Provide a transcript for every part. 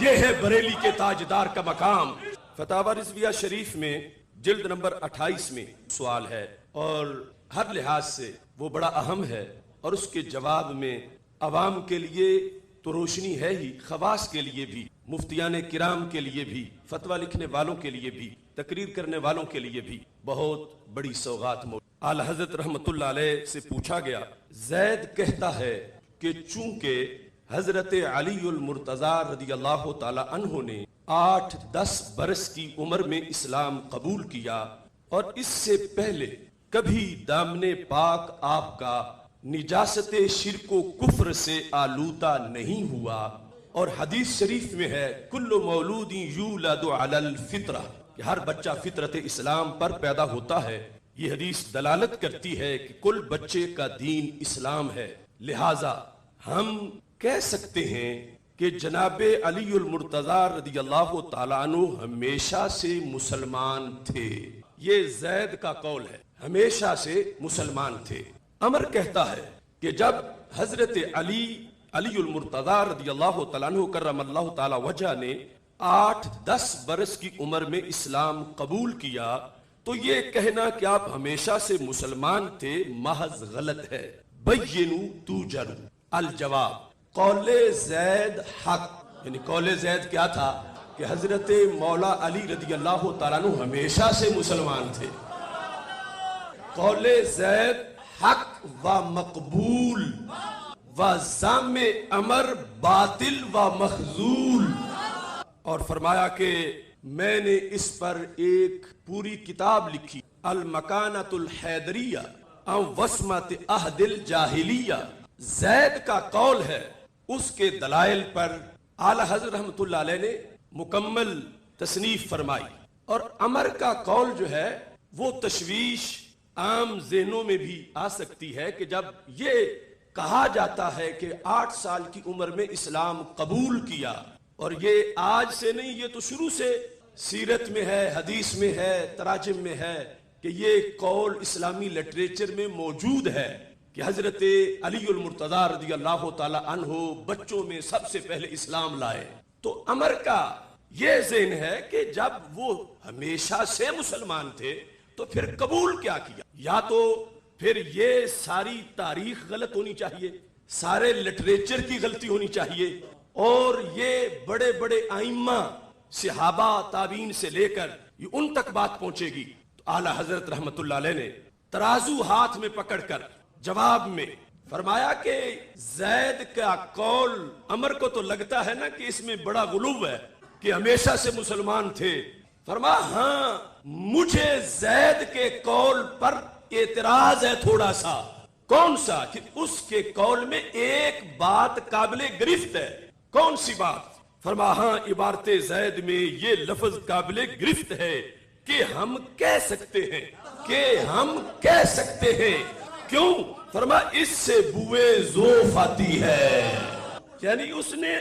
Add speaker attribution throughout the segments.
Speaker 1: یہ ہے بریلی کے تاجدار کا مقام۔ فتاوی رضویہ شریف میں جلد نمبر 28 میں سوال ہے اور ہر لحاظ سے وہ بڑا اہم ہے، اور اس کے جواب میں عوام کے لیے تو روشنی ہے ہی، خواص کے لیے بھی، مفتیان کرام کے لیے بھی، فتویٰ لکھنے والوں کے لیے بھی، تقریر کرنے والوں کے لیے بھی بہت بڑی سوغات موجود۔ اعلی حضرت رحمت اللہ علیہ سے پوچھا گیا، زید کہتا ہے کہ چونکہ حضرت علی المرتضی رضی اللہ تعالی عنہ نے 8-10 برس کی عمر میں اسلام قبول کیا اور اس سے پہلے کبھی دامن پاک آپ کا نجاست شرک و کفر سے آلودہ نہیں ہوا، اور حدیث شریف میں ہے کل مولود یولد علی الفطرہ، کہ ہر بچہ فطرت اسلام پر پیدا ہوتا ہے۔ یہ حدیث دلالت کرتی ہے کہ کل بچے کا دین اسلام ہے، لہٰذا ہم کہہ سکتے ہیں کہ جناب علی المرتضی رضی اللہ تعالیٰ عنہ ہمیشہ سے مسلمان تھے۔ یہ زید کا قول ہے، ہمیشہ سے مسلمان تھے۔ عمر کہتا ہے کہ جب حضرت علی المرتضی رضی اللہ تعالیٰ عنہ کرم اللہ تعالیٰ وجہ نے 8-10 برس کی عمر میں اسلام قبول کیا تو یہ کہنا کہ آپ ہمیشہ سے مسلمان تھے محض غلط ہے۔ بینوا توجروا۔ الجواب قول زید حق، یعنی قول زید کیا تھا کہ حضرت مولا علی رضی اللہ تعالیٰ عنہ ہمیشہ سے مسلمان تھے۔ قول زید حق و مقبول و زام امر باطل و مخذول، اور فرمایا کہ میں نے اس پر ایک پوری کتاب لکھی، المکانۃ الحیدریہ عن وصمۃ عہد الجاہلیہ۔ زید کا قول ہے، اس کے دلائل پر اعلی حضرت رحمت اللہ علیہ نے مکمل تصنیف فرمائی، اور عمر کا قول جو ہے وہ تشویش عام ذہنوں میں بھی آ سکتی ہے کہ جب یہ کہا جاتا ہے کہ 8 سال کی عمر میں اسلام قبول کیا، اور یہ آج سے نہیں، یہ تو شروع سے سیرت میں ہے، حدیث میں ہے، تراجم میں ہے کہ یہ قول اسلامی لٹریچر میں موجود ہے کہ حضرت علی المرتضی رضی اللہ تعالی عنہ بچوں میں سب سے پہلے اسلام لائے۔ تو عمر کا یہ ذہن ہے کہ جب وہ ہمیشہ سے مسلمان تھے تو پھر قبول کیا کیا؟ یا تو پھر یہ ساری تاریخ غلط ہونی چاہیے، سارے لٹریچر کی غلطی ہونی چاہیے، اور یہ بڑے بڑے ائمہ صحابہ تابعین سے لے کر یہ ان تک بات پہنچے گی۔ تو اعلی حضرت رحمت اللہ علیہ نے ترازو ہاتھ میں پکڑ کر جواب میں فرمایا کہ زید کا قول عمر کو تو لگتا ہے نا کہ اس میں بڑا غلو ہے کہ ہمیشہ سے مسلمان تھے۔ فرمایا ہاں مجھے زید کے قول پر اعتراض ہے تھوڑا سا۔ کون سا؟ کہ اس کے قول میں ایک بات قابل گرفت ہے۔ کون سی بات؟ فرمایا ہاں عبارت زید میں یہ لفظ قابل گرفت ہے کہ ہم کہہ سکتے ہیں کیوں؟ فرمایا اس سے بوئے ذوف آتی ہے، یعنی اس نے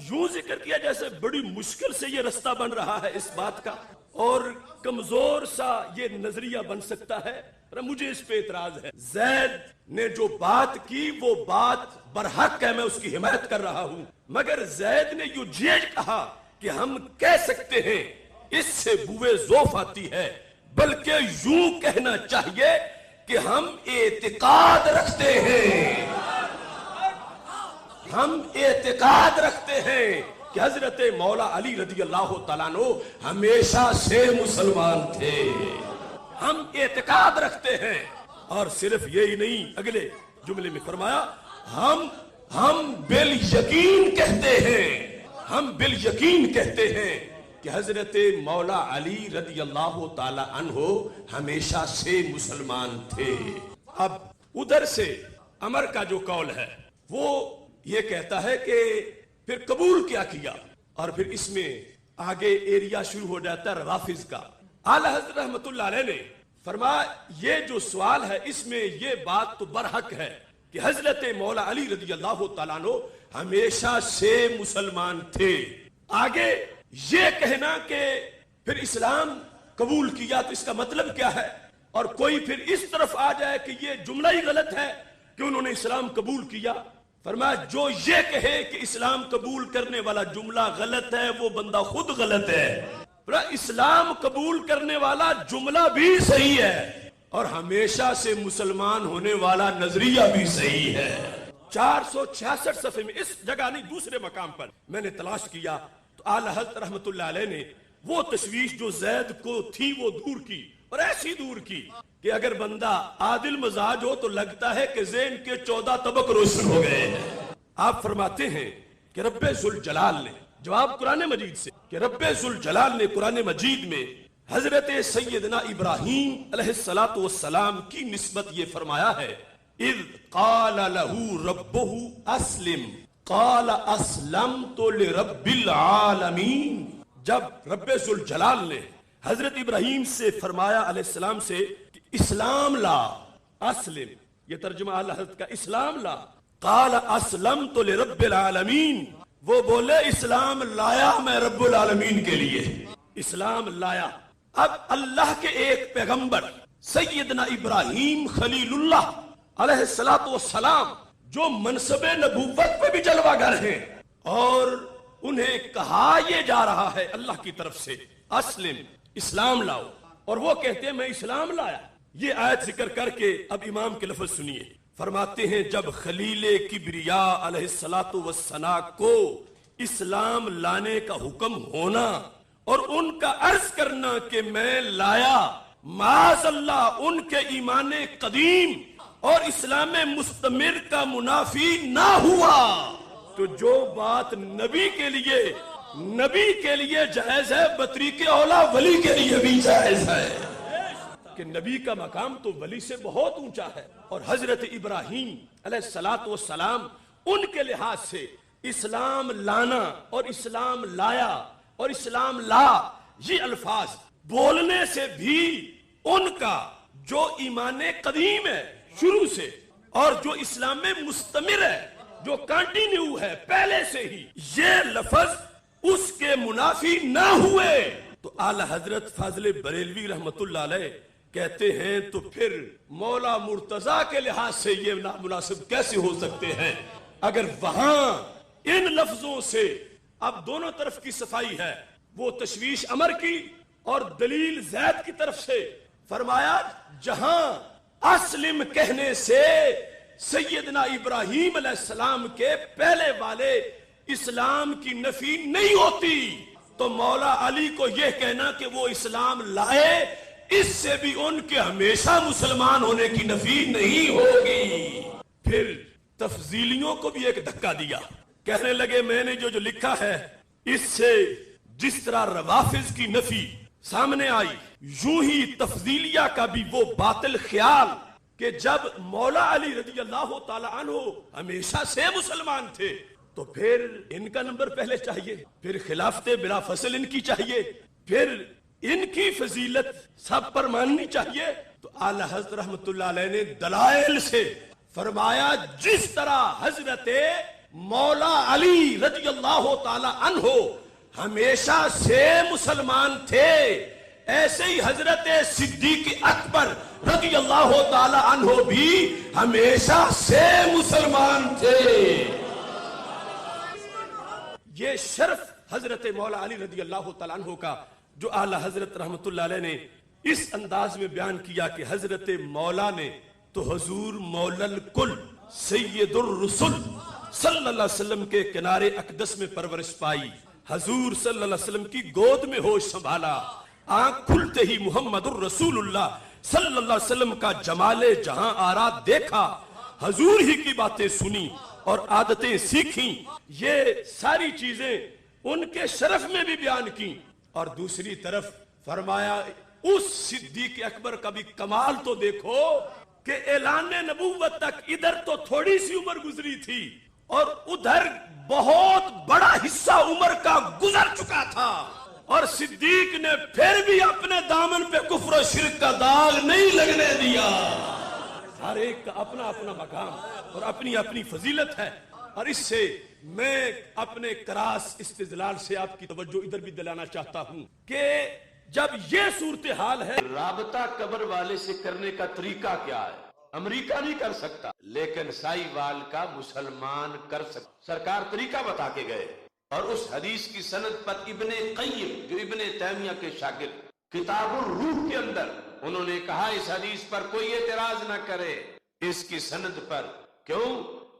Speaker 1: یوں ذکر کیا جیسے بڑی مشکل سے یہ رستہ بن رہا ہے اس بات کا، اور کمزور سا یہ نظریہ بن سکتا ہے۔ مجھے اس پہ اعتراض ہے۔ زید نے جو بات کی وہ بات برحق ہے، میں اس کی حمایت کر رہا ہوں، مگر زید نے یہ کہا کہ ہم کہہ سکتے ہیں، اس سے بوئے ذوف آتی ہے، بلکہ یوں کہنا چاہیے کہ ہم اعتقاد رکھتے ہیں کہ حضرت مولا علی رضی اللہ تعالیٰ عنہ ہمیشہ سے مسلمان تھے۔ ہم اعتقاد رکھتے ہیں، اور صرف یہی نہیں، اگلے جملے میں فرمایا ہم بالیقین کہتے ہیں کہ حضرت مولا علی رضی اللہ تعالی عنہ ہمیشہ سے مسلمان تھے۔ اب ادھر سے عمر کا جو قول ہے وہ یہ کہتا ہے کہ پھر قبول کیا، اور پھر اس میں آگے ایریا شروع ہو جاتا ہے روافض کا۔ اعلی حضرت رحمت اللہ علیہ نے فرمایا یہ جو سوال ہے اس میں یہ بات تو برحق ہے کہ حضرت مولا علی رضی اللہ تعالیٰ عنہ ہمیشہ سے مسلمان تھے۔ آگے یہ کہنا کہ پھر اسلام قبول کیا تو اس کا مطلب کیا ہے، اور کوئی پھر اس طرف آ جائے کہ یہ جملہ ہی غلط ہے کہ انہوں نے اسلام قبول کیا۔ فرمایا جو یہ کہے کہ اسلام قبول کرنے والا جملہ غلط ہے وہ بندہ خود غلط ہے، اسلام قبول کرنے والا جملہ بھی صحیح ہے اور ہمیشہ سے مسلمان ہونے والا نظریہ بھی صحیح ہے۔ 466 صفحے میں، اس جگہ نہیں دوسرے مقام پر میں نے تلاش کیا تو اعلی حضرت رحمت اللہ علیہ نے وہ تشویش جو زید کو تھی وہ دور کی، اور ایسی دور کی کہ اگر بندہ عادل مزاج ہو تو لگتا ہے کہ ذہن کے 14 طبق روشن ہو گئے ہیں۔ آپ فرماتے ہیں کہ رب ذوالجلال نے جواب قرآن مجید سے کہ رب ذوالجلال نے قرآن مجید میں حضرت سیدنا ابراہیم علیہ السلام کی نسبت یہ فرمایا ہے، اذ قال له ربه اسلم قال اسلمت لرب العالمین۔ جب رب ذوالجلال نے حضرت ابراہیم سے فرمایا علیہ السلام سے کہ اسلام لا، اسلم یہ ترجمہ اعلی حضرت کا، اسلام لا، قال اسلمت لرب العالمین، وہ بولے اسلام لایا میں رب العالمین کے لیے، اسلام لایا۔ اب اللہ کے ایک پیغمبر سیدنا ابراہیم خلیل اللہ علیہ السلام جو منصب نبوت پہ بھی جلوہ گر ہیں، اور انہیں کہا یہ جا رہا ہے اللہ کی طرف سے اسلم، اسلام لاؤ، اور وہ کہتے ہیں میں اسلام لایا۔ یہ آیت ذکر کر کے اب امام کے لفظ سنیے، فرماتے ہیں جب خلیل کبریا علیہ السلام کو اسلام لانے کا حکم ہونا اور ان کا عرض کرنا کہ میں لایا، معاذ اللہ ان کے ایمان قدیم اور اسلام مستمر کا منافی نہ ہوا، تو جو بات نبی کے لیے جائز ہے بطریق اولا ولی کے لیے بھی جائز ہے، کہ نبی کا مقام تو ولی سے بہت اونچا ہے، اور حضرت ابراہیم علیہ السلام ان کے لحاظ سے اسلام لانا اور اسلام لایا اور اسلام لا یہ الفاظ بولنے سے بھی ان کا جو ایمان قدیم ہے شروع سے اور جو اسلام میں مستمر ہے جو کنٹینیو ہے پہلے سے ہی، یہ لفظ اس کے منافی نہ ہوئے، تو اعلی حضرت فاضل بریلوی رحمت اللہ علیہ کہتے ہیں تو پھر مولا مرتضیٰ کے لحاظ سے یہ نامناسب کیسے ہو سکتے ہیں؟ اگر وہاں ان لفظوں سے اب دونوں طرف کی صفائی ہے، وہ تشویش امر کی اور دلیل زید کی طرف سے، فرمایا جہاں اسلم کہنے سے سیدنا ابراہیم علیہ السلام کے پہلے والے اسلام کی نفی نہیں ہوتی، تو مولا علی کو یہ کہنا کہ وہ اسلام لائے اس سے بھی ان کے ہمیشہ مسلمان ہونے کی نفی نہیں ہوگی۔ پھر تفضیلیوں کو بھی ایک دھکا دیا، کہنے لگے میں نے جو لکھا ہے اس سے جس طرح روافض کی نفی سامنے آئی، یوں ہی تفضیلیہ کا بھی وہ باطل خیال کہ جب مولا علی رضی اللہ تعالی عنہ ہمیشہ سے مسلمان تھے تو پھر ان کا نمبر پہلے چاہیے، پھر خلافت بلا فصل ان کی چاہیے، پھر ان کی فضیلت سب پر ماننی چاہیے۔ تو اعلی حضرت رحمت اللہ علیہ نے دلائل سے فرمایا جس طرح حضرت مولا علی رضی اللہ تعالی عنہ ہمیشہ سے مسلمان تھے، ایسے ہی حضرت صدیق اکبر رضی اللہ تعالی عنہ بھی ہمیشہ سے مسلمان تھے۔ یہ شرف حضرت مولا علی رضی اللہ تعالی عنہ کا جو اعلی حضرت رحمت اللہ علیہ نے اس انداز میں بیان کیا کہ حضرت مولا نے تو حضور مولا الکل سید الرسل صلی اللہ علیہ وسلم کے کنارے اقدس میں پرورش پائی، حضور صلی اللہ علیہ وسلم کی گود میں ہوش سنبھالا، آنکھ کھلتے ہی محمد الرسول اللہ صلی اللہ علیہ وسلم کا جمال جہاں آرا دیکھا، حضور ہی کی باتیں سنی اور عادتیں سیکھیں، یہ ساری چیزیں ان کے شرف میں بھی بیان کی، اور دوسری طرف فرمایا اس صدیق اکبر کا بھی کمال تو دیکھو کہ اعلان نبوت تک ادھر تو تھوڑی سی عمر گزری تھی اور ادھر بہت بڑا حصہ عمر کا گزر چکا تھا، اور صدیق نے پھر بھی اپنے دامن پہ کفر و شرک کا داغ نہیں لگنے دیا۔ ہر ایک کا اپنا اپنا مقام اور اپنی اپنی فضیلت ہے، اور اس سے میں اپنے کراس استدلال سے آپ کی توجہ ادھر بھی دلانا چاہتا ہوں کہ جب یہ صورتحال ہے، رابطہ قبر والے سے کرنے کا طریقہ کیا ہے؟ امریکہ نہیں کر سکتا، لیکن سائی وال کا مسلمان کر سکتا۔ سرکار طریقہ بتا کے گئے، اور اس حدیث کی سند پر ابن قیم جو ابن تیمیہ کے شاگرد کتاب الروح کے اندر انہوں نے کہا اس حدیث پر کوئی اعتراض نہ کرے اس کی سند پر۔ کیوں؟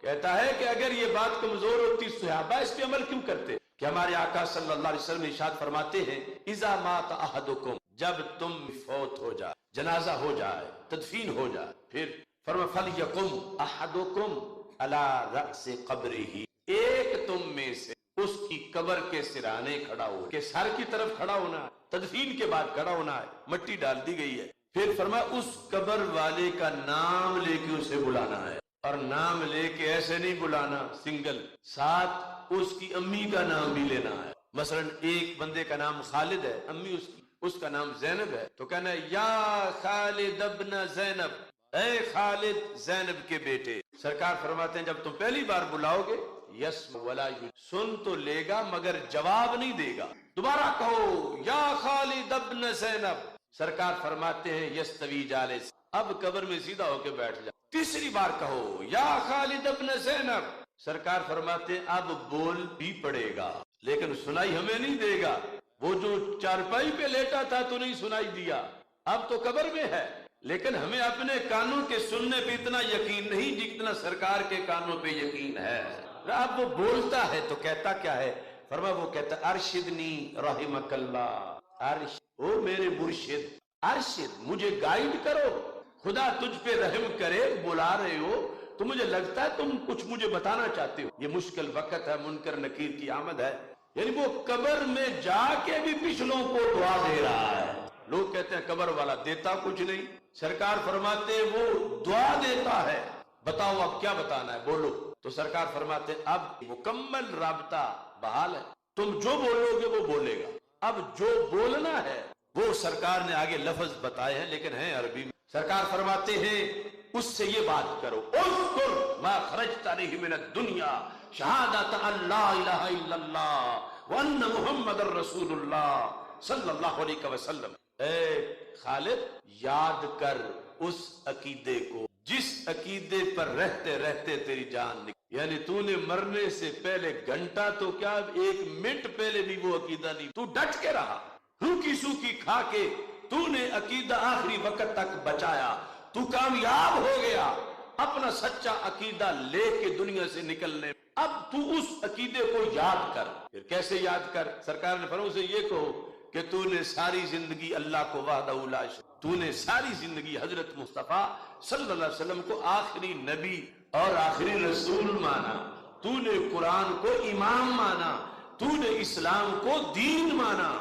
Speaker 1: کہتا ہے کہ اگر یہ بات کمزور ہوتی صحابہ اس پہ عمل کیوں کرتے؟ کہ ہمارے آقا صلی اللہ علیہ وسلم ارشاد فرماتے ہیں اذا مات احدکم، جب تم فوت ہو جائے، جنازہ ہو جائے، تدفین ہو جائے، پھر فرما فلیقم احدکم علی رأس قبرہ، ایک تم میں سے اس کی قبر کے سرانے کھڑا ہو، کہ سر کی طرف کھڑا ہونا ہے، تدفین کے بعد کھڑا ہونا ہے، مٹی ڈال دی گئی ہے، پھر فرمایا اس قبر والے کا نام لے کے اسے بلانا ہے، اور نام لے کے ایسے نہیں بلانا سنگل، ساتھ اس کی امی کا نام بھی لینا ہے۔ مثلا ایک بندے کا نام خالد ہے، امی اس کا نام زینب ہے، تو کہنا ہے یا خالد ابن زینب، اے خالد زینب کے بیٹے۔ سرکار فرماتے ہیں جب تم پہلی بار بلاؤ گے یسم ولا سن تو لے گا مگر جواب نہیں دے گا، دوبارہ کہو یا خالد ابن زینب، سرکار فرماتے ہیں یستوی جالس، اب قبر میں سیدھا ہو کے بیٹھ جا۔ تیسری بار کہو یا خالد ابن زینب، سرکار فرماتے ہیں اب بول بھی پڑے گا لیکن سنائی ہمیں نہیں دے گا، وہ جو چارپائی پہ لیٹا تھا تو نہیں سنائی دیا، اب تو قبر میں ہے، لیکن ہمیں اپنے کانوں کے سننے پہ اتنا یقین نہیں جتنا سرکار کے کانوں پہ یقین ہے۔ اب وہ بولتا ہے تو کہتا کیا ہے؟ فرمایا وہ کہتا ارشدنی رحمک اللہ، او میرے مرشد، ارشد مجھے گائیڈ کرو، خدا تجھ پہ رحم کرے، بلا رہے ہو تو مجھے لگتا ہے تم کچھ مجھے بتانا چاہتے ہو، یہ مشکل وقت ہے، منکر نکیر کی آمد ہے، یعنی وہ قبر میں جا کے بھی پچھلوں کو دعا دے رہا ہے۔ لوگ کہتے ہیں قبر والا دیتا کچھ نہیں، سرکار فرماتے وہ دعا دیتا ہے، بتاؤ اب کیا بتانا ہے بولو، تو سرکار فرماتے اب مکمل رابطہ بحال ہے، تم جو بولو گے وہ بولے گا، اب جو بولنا ہے وہ سرکار نے آگے لفظ بتائے ہیں لیکن ہیں عربی میں۔ سرکار فرماتے ہیں اس سے یہ بات کرو اذکر ما خرجت علیہ من الدنیا شہادت ان لا الہ الا اللہ وان محمد رسول اللہ صلی اللہ علیہ وسلم۔ اے خالد یاد کر اس عقیدے کو جس عقیدے پر رہتے رہتے تیری جان نکلی، یعنی تو نے مرنے سے پہلے گھنٹہ تو کیا ایک منٹ پہلے بھی وہ عقیدہ نہیں، تو ڈٹ کے رہا، روکی سوکی کھا کے تو نے عقیدہ آخری وقت تک بچایا، تو کامیاب ہو گیا اپنا سچا عقیدہ لے کے دنیا سے نکلنے۔ اب تو اس عقیدے کو یاد کر، پھر کیسے یاد کر؟ سرکار نے فرمایا اسے یہ کہو کہ تو نے ساری زندگی اللہ کو وحدہ لا شریک، تو نے ساری زندگی حضرت مصطفیٰ صلی اللہ علیہ وسلم کو آخری نبی اور آخری رسول مانا، تو نے قرآن کو امام مانا، تو نے اسلام کو دین مانا،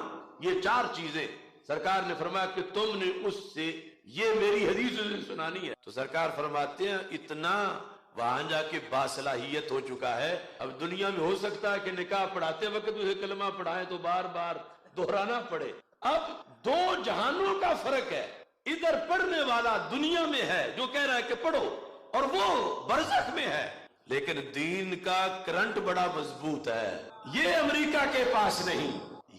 Speaker 1: یہ چار چیزیں سرکار نے فرمایا کہ تم نے اس سے یہ میری حدیث سنانی ہے۔ تو سرکار فرماتے ہیں اتنا وہاں جا کے باصلاحیت ہو چکا ہے، اب دنیا میں ہو سکتا ہے کہ نکاح پڑھاتے وقت اسے کلمہ پڑھائیں تو بار بار دہرانا پڑے۔ اب دو جہانوں کا فرق ہے، ادھر پڑھنے والا دنیا میں ہے جو کہہ رہا ہے کہ پڑھو، اور وہ برزخ میں ہے، لیکن دین کا کرنٹ بڑا مضبوط ہے، یہ امریکہ کے پاس نہیں،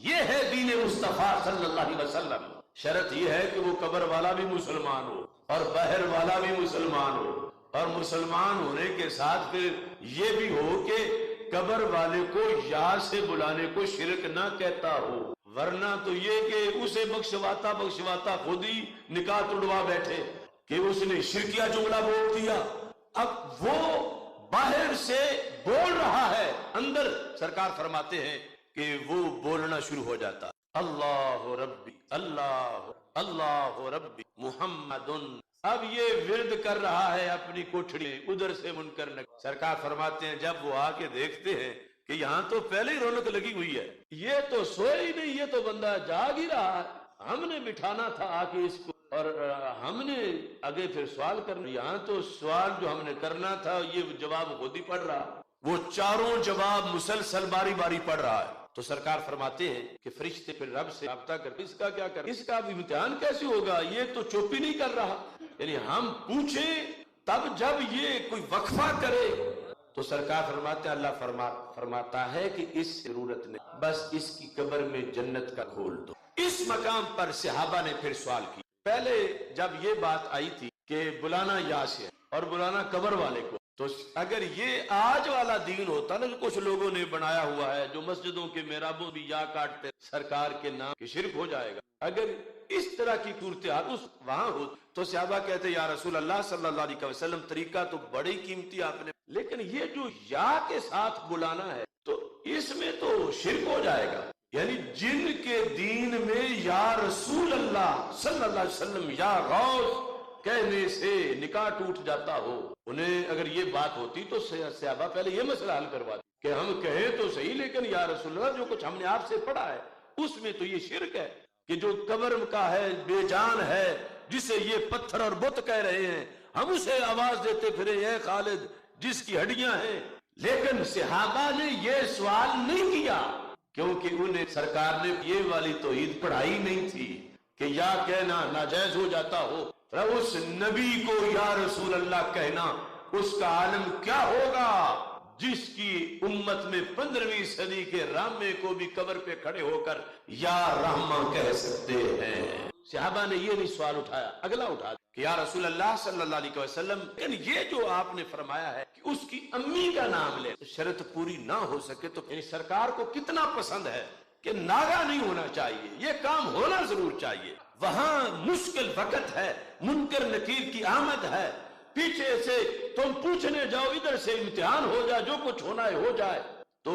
Speaker 1: یہ ہے دین مصطفیٰ صلی اللہ علیہ وسلم۔ شرط یہ ہے کہ وہ قبر والا بھی مسلمان ہو اور بحر والا بھی مسلمان ہو، اور مسلمان ہونے کے ساتھ پھر یہ بھی ہو کہ قبر والے کو یا سے بلانے کو شرک نہ کہتا ہو، ورنہ تو یہ کہ اسے بخشواتا خود ہی نکاح توڑوا بیٹھے کہ اس نے شرکیہ جملہ بول دیا، اب وہ باہر سے بول رہا ہے، اندر سرکار فرماتے ہیں کہ وہ بولنا شروع ہو جاتا، اللہ ربی اللہ اللہ ربی محمد، اب یہ ورد کر رہا ہے اپنی کوٹھڑی، ادھر سے منکر نکیر۔ سرکار فرماتے ہیں جب وہ آ کے دیکھتے ہیں کہ یہاں تو پہلے ہی رونق لگی ہوئی ہے، یہ تو سوئے ہی نہیں، یہ تو بندہ جاگ ہی رہا ہے، ہم نے بٹھانا تھا آ کے اس کو، اور ہم نے آگے پھر سوال کرنا، یہاں تو سوال جو ہم نے کرنا تھا یہ جواب خود ہی پڑھ رہا، وہ چاروں جواب مسلسل باری باری پڑھ رہا ہے۔ تو سرکار فرماتے ہیں کہ فرشتے پھر رب سے رابطہ کرتے اس کا کیا کر، اس کا بھی امتحان کیسے ہوگا، یہ تو چوپی نہیں کر رہا، یعنی ہم پوچھیں تب جب یہ کوئی وقفہ کرے، تو سرکار فرماتے ہیں اللہ فرماتا ہے کہ اس ضرورت نے بس اس کی قبر میں جنت کا کھول دو۔ اس مقام پر صحابہ نے پھر سوال کی، پہلے جب یہ بات آئی تھی کہ بلانا یا سے اور بلانا قبر والے کو. تو اگر یہ آج والا دین ہوتا نا، کچھ لوگوں نے بنایا ہوا ہے جو مسجدوں کے محرابوں بھی یا کاٹتے سرکار کے نام کہ شرک ہو جائے گا. اگر اس طرح کی صورتحال اس وہاں ہو تو صحابہ کہتے یا رسول اللہ صلی اللہ علیہ وسلم طریقہ تو بڑی قیمتی آپ نے، لیکن یہ جو یا کے ساتھ بلانا ہے تو اس میں تو شرک ہو جائے گا. یعنی جن کے دین میں یا رسول اللہ صلی اللہ علیہ وسلم یا غوث کہنے سے نکاح ٹوٹ جاتا ہو، انہیں اگر یہ بات ہوتی تو صحابہ پہلے یہ مسئلہ حل کرواتے کہ ہم کہیں تو صحیح لیکن یا رسول اللہ جو کچھ ہم نے آپ سے پڑھا ہے اس میں تو یہ شرک ہے کہ جو قبر کا ہے بے جان ہے جسے یہ پتھر اور بت کہہ رہے ہیں ہم اسے آواز دیتے پھرے اے خالد جس کی ہڈیاں ہیں. لیکن صحابہ نے یہ سوال نہیں کیا کیونکہ انہیں سرکار نے یہ والی توحید پڑھائی نہیں تھی کہ یا کہنا ناجائز ہو جاتا ہو. اس نبی کو یا رسول اللہ کہنا اس کا عالم کیا ہوگا جس کی امت میں 15ویں صدی کے رامے کو بھی قبر پہ کھڑے ہو کر یا رحمہ کہہ سکتے ہیں. صحابہ نے یہ نہیں سوال اٹھایا، اگلا اٹھا کہ یا رسول اللہ صلی اللہ علیہ وسلم یعنی یہ جو آپ نے فرمایا ہے کہ اس کی امی کا نام لے، شرط پوری نہ ہو سکے تو یعنی سرکار کو کتنا پسند ہے کہ ناگا نہیں ہونا چاہیے، یہ کام ہونا ضرور چاہیے. وہاں مشکل وقت ہے، منکر نکیر کی آمد ہے، پیچھے سے تم پوچھنے جاؤ ادھر سے امتحان ہو جائے جو کچھ ہونا ہے ہو جائے تو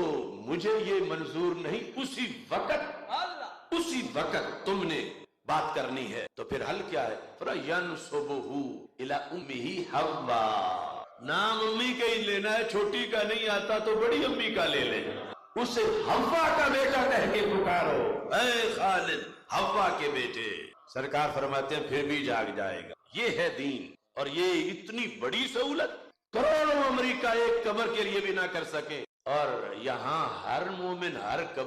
Speaker 1: مجھے یہ منظور نہیں. اسی وقت تم نے بات کرنی ہے تو پھر حل کیا ہے؟ فَيَنْسُبُهُ إِلَىٰ أُمِّهِ حَوَّا، نام امی کا ہی لینا ہے، چھوٹی کا نہیں آتا تو بڑی امی کا لے لیں. اسے حوا کا بیٹا کہہ کے پکارو، اے خالد حوا کے بیٹے. سرکار فرماتے ہیں پھر بھی جاگ جائے گا. یہ ہے دین اور یہ اتنی بڑی سہولت کروڑوں امریکہ ایک قبر کے لیے بھی نہ کر سکے اور یہاں ہر مومن ہر قبر